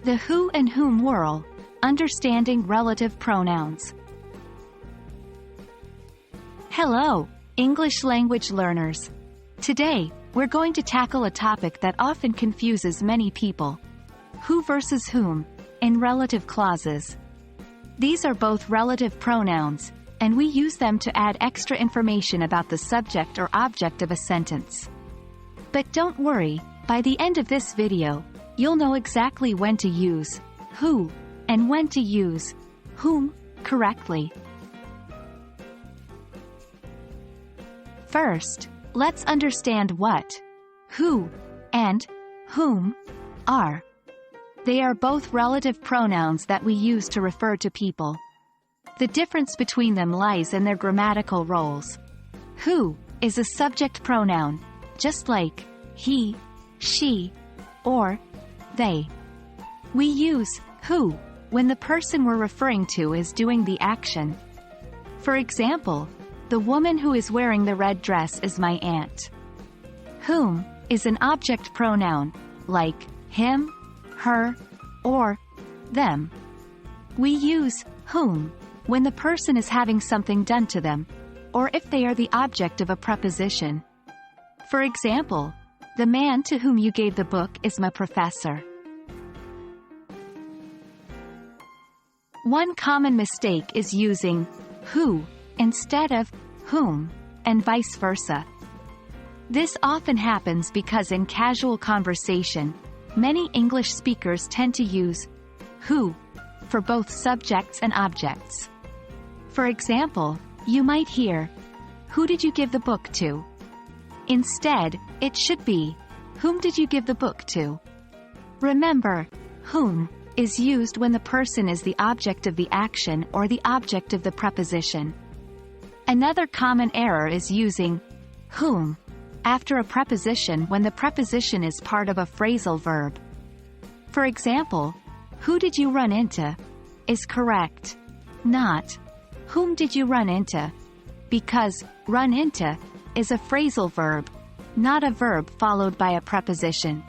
The who and whom whirl. Understanding relative pronouns. Hello, English language learners. Today, we're going to tackle a topic that often confuses many people. Who versus whom, in relative clauses. These are both relative pronouns, and we use them to add extra information about the subject or object of a sentence. But don't worry, by the end of this video, you'll know exactly when to use who and when to use whom correctly. First, let's understand what who and whom are. They are both relative pronouns that we use to refer to people. The difference between them lies in their grammatical roles. Who is a subject pronoun, just like he, she, or they. We use who when the person we're referring to is doing the action. For example, the woman who is wearing the red dress is my aunt. Whom is an object pronoun, like him, her, or them. We use whom when the person is having something done to them, or if they are the object of a preposition. For example, the man to whom you gave the book is my professor. One common mistake is using who instead of whom, and vice versa. This often happens because in casual conversation, many English speakers tend to use who for both subjects and objects. For example, you might hear, "Who did you give the book to?" Instead, it should be, "Whom did you give the book to?" Remember, whom is used when the person is the object of the action or the object of the preposition. Another common error is using whom after a preposition when the preposition is part of a phrasal verb. For example, "Who did you run into?" is correct, not "Whom did you run into?" because run into is a phrasal verb, not a verb followed by a preposition.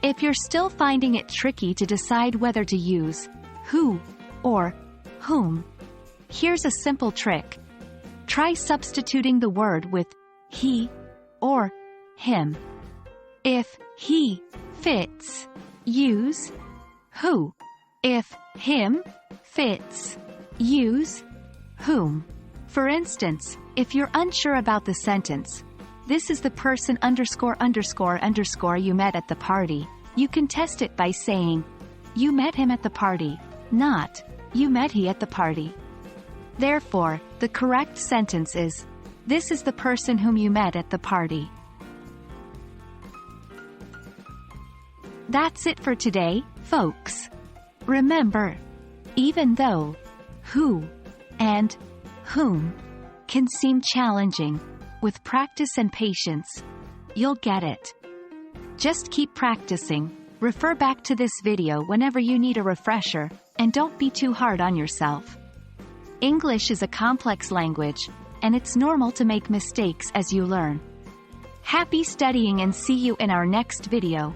If you're still finding it tricky to decide whether to use who or whom, here's a simple trick. Try substituting the word with he or him. If he fits, use who. If him fits, use whom. For instance, if you're unsure about the sentence, "This is the person ___ you met at the party," you can test it by saying, "You met him at the party," not "You met he at the party." Therefore, the correct sentence is, "This is the person whom you met at the party." That's it for today, folks. Remember, even though who and whom can seem challenging, with practice and patience, you'll get it. Just keep practicing, refer back to this video whenever you need a refresher, and don't be too hard on yourself. English is a complex language, and it's normal to make mistakes as you learn. Happy studying and see you in our next video.